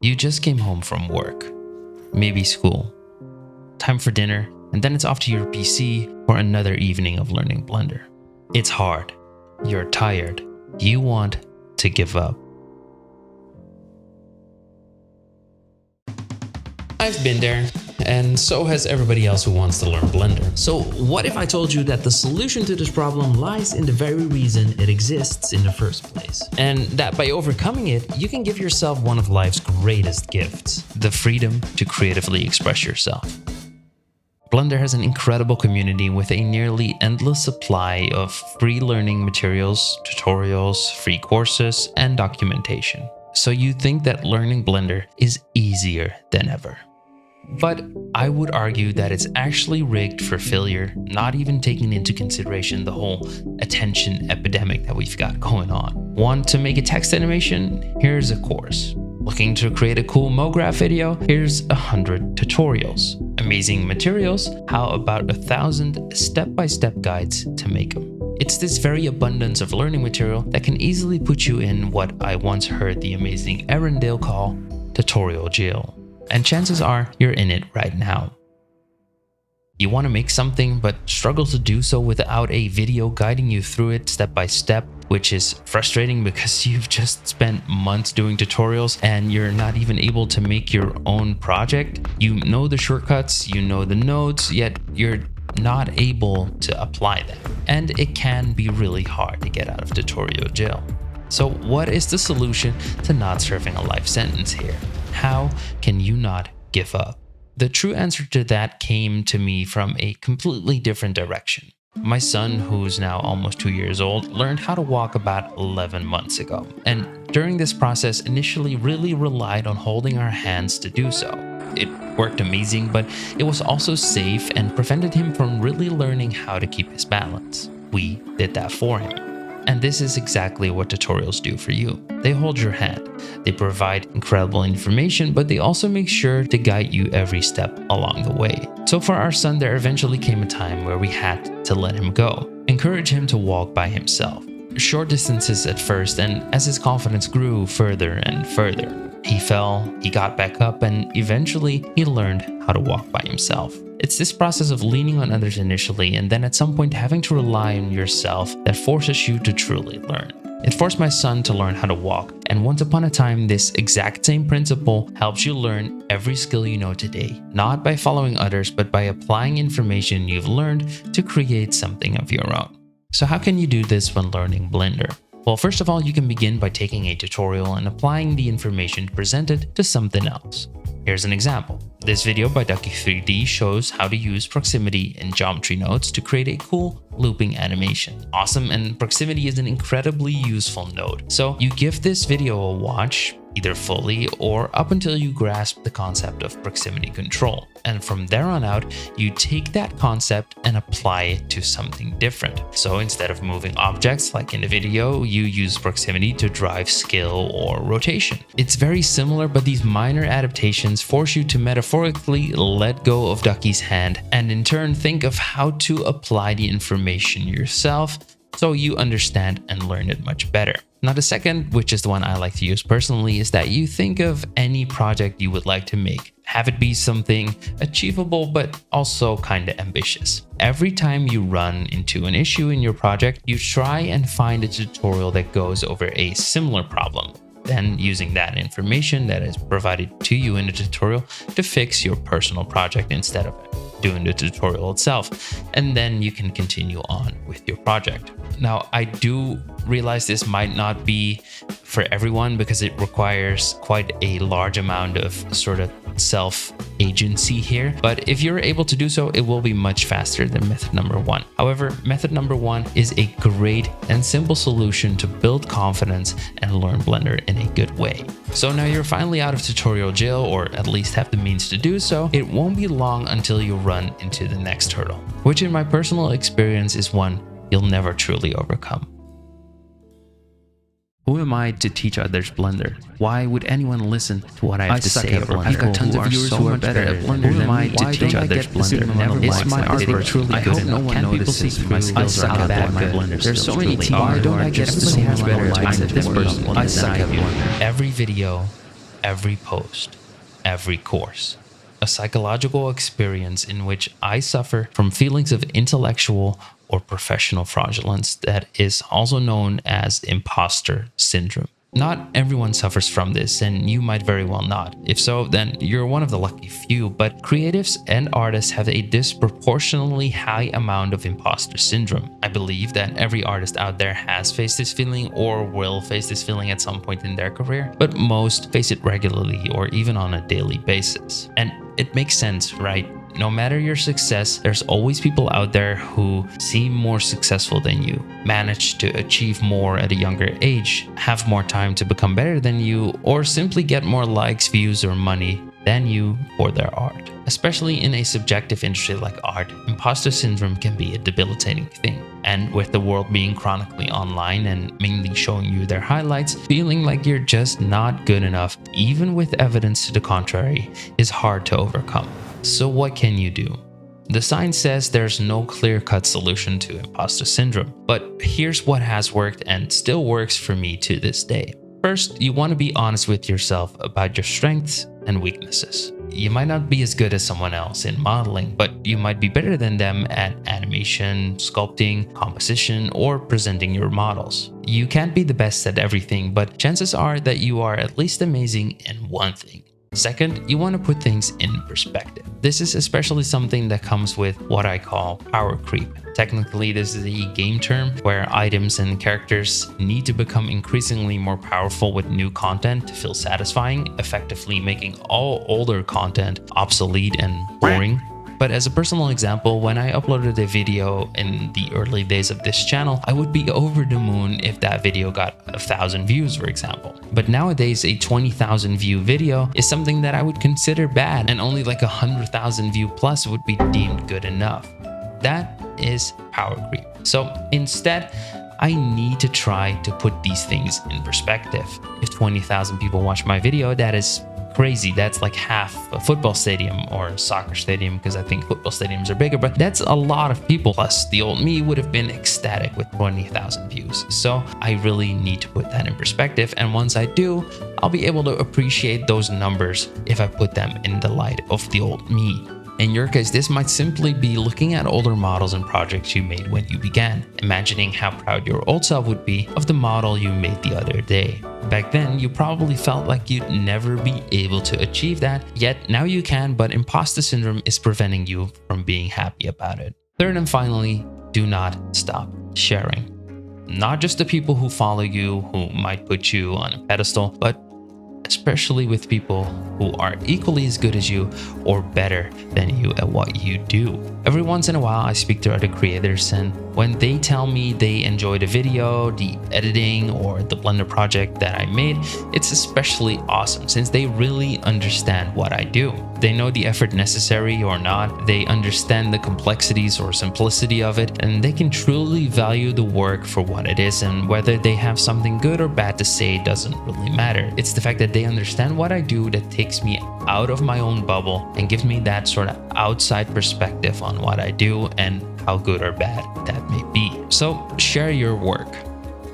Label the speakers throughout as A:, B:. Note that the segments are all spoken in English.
A: You just came home from work, maybe school, time for dinner, and then it's off to your PC for another evening of learning Blender. It's hard, you're tired, you want to give up. I've been there, and so has everybody else who wants to learn Blender. So what if I told you that the solution to this problem lies in the very reason it exists in the first place? And that by overcoming it, you can give yourself one of life's greatest gifts, the freedom to creatively express yourself. Blender has an incredible community with a nearly endless supply of free learning materials, tutorials, free courses, and documentation. So you think that learning Blender is easier than ever. But I would argue that it's actually rigged for failure, not even taking into consideration the whole attention epidemic that we've got going on. Want to make a text animation? Here's a course. Looking to create a cool MoGraph video? Here's 100 tutorials. Amazing materials? How about 1,000 step-by-step guides to make them? It's this very abundance of learning material that can easily put you in what I once heard the amazing Erindale call tutorial jail. And chances are you're in it right now. You want to make something but struggle to do so without a video guiding you through it step by step, which is frustrating because you've just spent months doing tutorials and you're not even able to make your own project. You know the shortcuts, you know the nodes, yet you're not able to apply them. And it can be really hard to get out of tutorial jail. So what is the solution to not serving a life sentence here? How can you not give up? The true answer to that came to me from a completely different direction. My son, who's now almost 2 years old, learned how to walk about 11 months ago. And during this process, initially really relied on holding our hands to do so. It worked amazing, but it was also safe and prevented him from really learning how to keep his balance. We did that for him. And this is exactly what tutorials do for you. They hold your hand. They provide incredible information, but they also make sure to guide you every step along the way. So for our son, there eventually came a time where we had to let him go, encourage him to walk by himself. Short distances at first, and as his confidence grew further and further, he fell, he got back up, and eventually he learned how to walk by himself. It's this process of leaning on others initially and then at some point having to rely on yourself that forces you to truly learn. It forced my son to learn how to walk, and once upon a time, this exact same principle helps you learn every skill you know today, not by following others, but by applying information you've learned to create something of your own. So how can you do this when learning Blender? Well, first of all, you can begin by taking a tutorial and applying the information presented to something else. Here's an example. This video by Ducky3D shows how to use proximity in geometry nodes to create a cool looping animation. Awesome, and proximity is an incredibly useful node. So you give this video a watch, either fully or up until you grasp the concept of proximity control. And from there on out, you take that concept and apply it to something different. So instead of moving objects like in the video, you use proximity to drive scale or rotation. It's very similar, but these minor adaptations force you to metaphorically let go of Ducky's hand and in turn think of how to apply the information yourself so you understand and learn it much better. Now the second, which is the one I like to use personally, is that you think of any project you would like to make. Have it be something achievable but also kind of ambitious. Every time you run into an issue in your project, you try and find a tutorial that goes over a similar problem. Then using that information that is provided to you in the tutorial to fix your personal project instead of doing the tutorial itself. And then you can continue on with your project. Now, I do realize this might not be for everyone because it requires quite a large amount of sort of self-agency here, but if you're able to do so, it will be much faster than method number one. However, method number one is a great and simple solution to build confidence and learn Blender in a good way. So now you're finally out of tutorial jail, or at least have the means to do so. It won't be long until you run into the next hurdle, which in my personal experience is one you'll never truly overcome. Who am I to teach others Blender? Why would anyone listen to what I have to say over Blender? I've got tons of viewers who are better at Blender than me. Why to teach others Blender? It's my art truly good. I hope no one notices my skills are not that good. There's so many teams. Why don't I get everybody has better at this person? I suck at Blender. Every video, every post, every course. A psychological experience in which I suffer from feelings of intellectual or professional fraudulence that is also known as imposter syndrome. Not everyone suffers from this, and you might very well not. If so, then you're one of the lucky few, but creatives and artists have a disproportionately high amount of imposter syndrome. I believe that every artist out there has faced this feeling or will face this feeling at some point in their career, but most face it regularly or even on a daily basis. And it makes sense, right? No matter your success, there's always people out there who seem more successful than you, manage to achieve more at a younger age, have more time to become better than you, or simply get more likes, views, or money than you for their art. Especially in a subjective industry like art, imposter syndrome can be a debilitating thing. And with the world being chronically online and mainly showing you their highlights, feeling like you're just not good enough, even with evidence to the contrary, is hard to overcome. So what can you do? The science says there's no clear-cut solution to imposter syndrome, but here's what has worked and still works for me to this day. First, you want to be honest with yourself about your strengths and weaknesses. You might not be as good as someone else in modeling, but you might be better than them at animation, sculpting, composition, or presenting your models. You can't be the best at everything, but chances are that you are at least amazing in one thing. Second, you want to put things in perspective. This is especially something that comes with what I call power creep. Technically, this is a game term where items and characters need to become increasingly more powerful with new content to feel satisfying, effectively making all older content obsolete and boring. But as a personal example, when I uploaded a video in the early days of this channel, I would be over the moon if that video got 1,000 views, for example. But nowadays, a 20,000 view video is something that I would consider bad, and only like 100,000 view plus would be deemed good enough. That is power creep. So instead, I need to try to put these things in perspective. If 20,000 people watch my video, that is crazy. That's like half a football stadium or a soccer stadium, because I think football stadiums are bigger, but that's a lot of people. Plus, the old me would have been ecstatic with 20,000 views. So I really need to put that in perspective. And once I do, I'll be able to appreciate those numbers if I put them in the light of the old me. In your case, this might simply be looking at older models and projects you made when you began, imagining how proud your old self would be of the model you made the other day. Back then, you probably felt like you'd never be able to achieve that, yet now you can, but imposter syndrome is preventing you from being happy about it. Third and finally, do not stop sharing. Not just the people who follow you, who might put you on a pedestal, but especially with people who are equally as good as you or better than you at what you do. Every once in a while, I speak to other creators, and when they tell me they enjoy the video, the editing, or the Blender project that I made, it's especially awesome since they really understand what I do. They know the effort necessary or not, they understand the complexities or simplicity of it, and they can truly value the work for what it is, and whether they have something good or bad to say doesn't really matter. It's the fact that they understand what I do that takes me out of my own bubble and gives me that sort of outside perspective on what I do and how good or bad that may be. So share your work.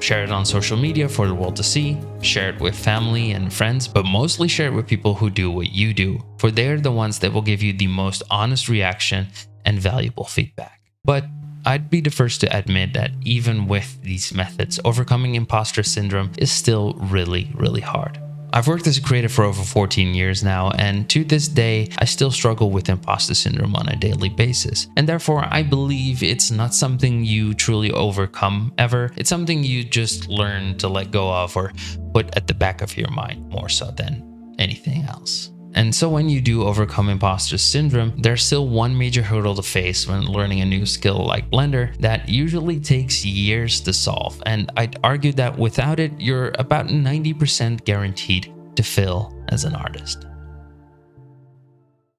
A: Share it on social media for the world to see, share it with family and friends, but mostly share it with people who do what you do, for they're the ones that will give you the most honest reaction and valuable feedback. But I'd be the first to admit that even with these methods, overcoming imposter syndrome is still really, really hard. I've worked as a creator for over 14 years now, and to this day, I still struggle with imposter syndrome on a daily basis. And therefore, I believe it's not something you truly overcome ever. It's something you just learn to let go of or put at the back of your mind more so than anything else. And so when you do overcome imposter syndrome, there's still one major hurdle to face when learning a new skill like Blender that usually takes years to solve. And I'd argue that without it, you're about 90% guaranteed to fail as an artist.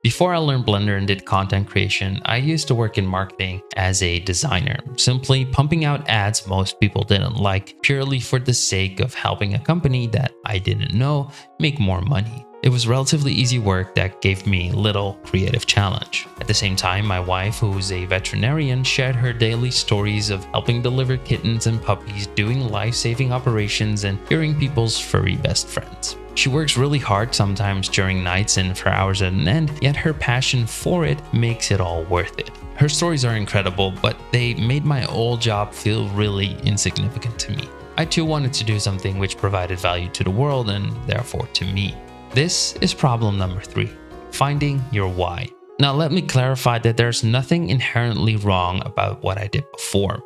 A: Before I learned Blender and did content creation, I used to work in marketing as a designer, simply pumping out ads most people didn't like purely for the sake of helping a company that I didn't know make more money. It was relatively easy work that gave me little creative challenge. At the same time, my wife, who's a veterinarian, shared her daily stories of helping deliver kittens and puppies, doing life-saving operations, and hearing people's furry best friends. She works really hard sometimes during nights and for hours at an end, yet her passion for it makes it all worth it. Her stories are incredible, but they made my old job feel really insignificant to me. I too wanted to do something which provided value to the world and therefore to me. This is problem number 3, finding your why. Now let me clarify that there's nothing inherently wrong about what I did before,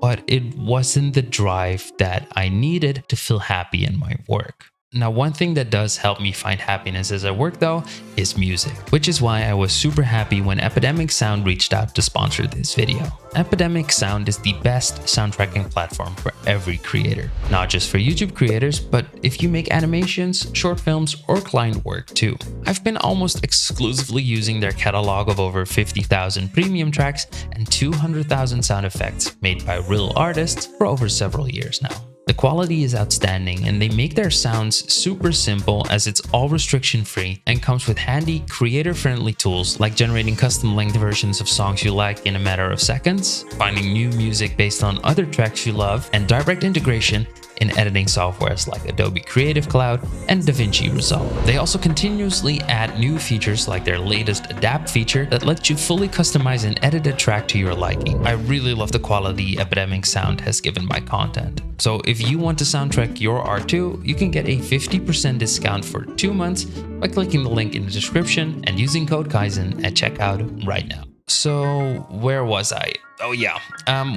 A: but it wasn't the drive that I needed to feel happy in my work. Now, one thing that does help me find happiness as I work though is music, which is why I was super happy when Epidemic Sound reached out to sponsor this video. Epidemic Sound is the best soundtracking platform for every creator, not just for YouTube creators, but if you make animations, short films, or client work too. I've been almost exclusively using their catalog of over 50,000 premium tracks and 200,000 sound effects made by real artists for over several years now. The quality is outstanding and they make their sounds super simple as it's all restriction free and comes with handy creator-friendly tools like generating custom length versions of songs you like in a matter of seconds, finding new music based on other tracks you love, and direct integration in editing softwares like Adobe Creative Cloud and DaVinci Resolve. They also continuously add new features like their latest Adapt feature that lets you fully customize and edit a track to your liking. I really love the quality Epidemic Sound has given my content. So if you want to soundtrack your art too, you can get a 50% discount for 2 months by clicking the link in the description and using code Kaizen at checkout right now. So where was I? Oh yeah,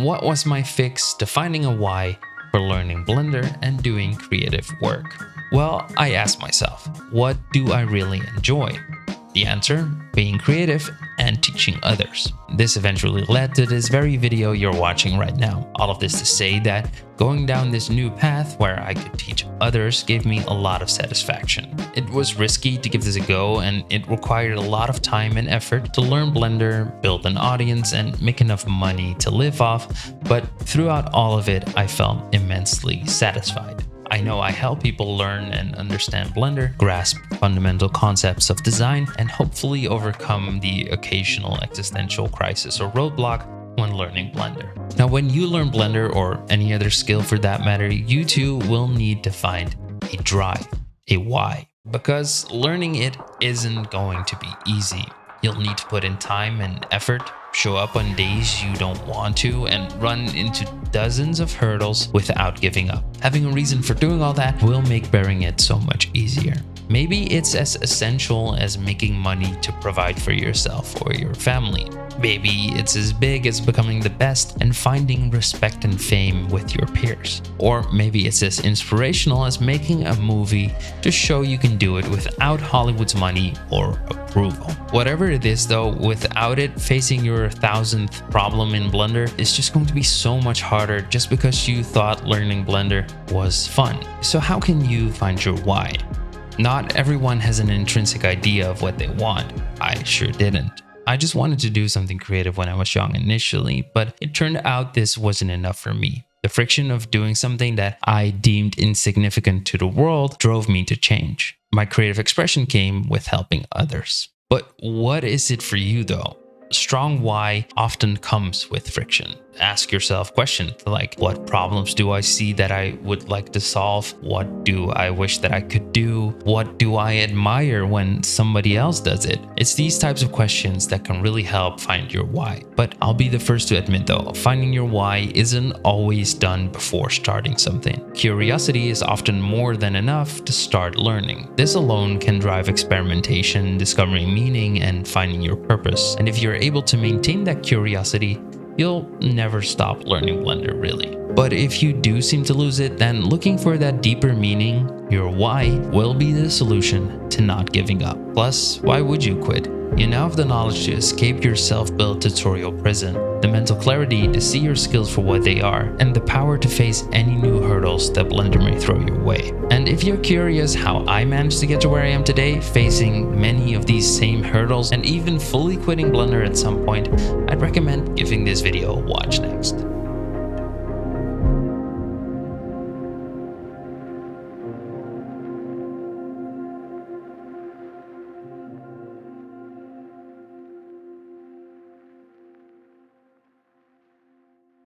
A: what was my fix to finding a why for learning Blender and doing creative work? Well, I asked myself, what do I really enjoy? The answer, being creative and teaching others. This eventually led to this very video you're watching right now. All of this to say that going down this new path where I could teach others gave me a lot of satisfaction. It was risky to give this a go and it required a lot of time and effort to learn Blender, build an audience, and make enough money to live off, but throughout all of it, I felt immensely satisfied. I know I help people learn and understand Blender, grasp fundamental concepts of design, and hopefully overcome the occasional existential crisis or roadblock when learning Blender. Now, when you learn Blender or any other skill for that matter, you too will need to find a drive, a why, because learning it isn't going to be easy. You'll need to put in time and effort, show up on days you don't want to, and run into dozens of hurdles without giving up. Having a reason for doing all that will make bearing it so much easier. Maybe it's as essential as making money to provide for yourself or your family. Maybe it's as big as becoming the best and finding respect and fame with your peers. Or maybe it's as inspirational as making a movie to show you can do it without Hollywood's money or approval. Whatever it is though, without it, facing your 1000th problem in Blender is just going to be so much harder just because you thought learning Blender was fun. So how can you find your why? Not everyone has an intrinsic idea of what they want. I sure didn't. I just wanted to do something creative when I was young initially, but it turned out this wasn't enough for me. The friction of doing something that I deemed insignificant to the world drove me to change. My creative expression came with helping others. But what is it for you though? Strong why often comes with friction. Ask yourself questions like, what problems do I see that I would like to solve? What do I wish that I could do? What do I admire when somebody else does it? It's these types of questions that can really help find your why. But I'll be the first to admit though, finding your why isn't always done before starting something. Curiosity is often more than enough to start learning. This alone can drive experimentation, discovering meaning, and finding your purpose. And if you're able to maintain that curiosity, you'll never stop learning Blender really. But if you do seem to lose it, then looking for that deeper meaning, your why, will be the solution to not giving up. Plus, why would you quit? You now have the knowledge to escape your self-built tutorial prison, the mental clarity to see your skills for what they are, and the power to face any new hurdles that Blender may throw your way. And if you're curious how I managed to get to where I am today, facing many of these same hurdles and even fully quitting Blender at some point, I'd recommend giving this video a watch next.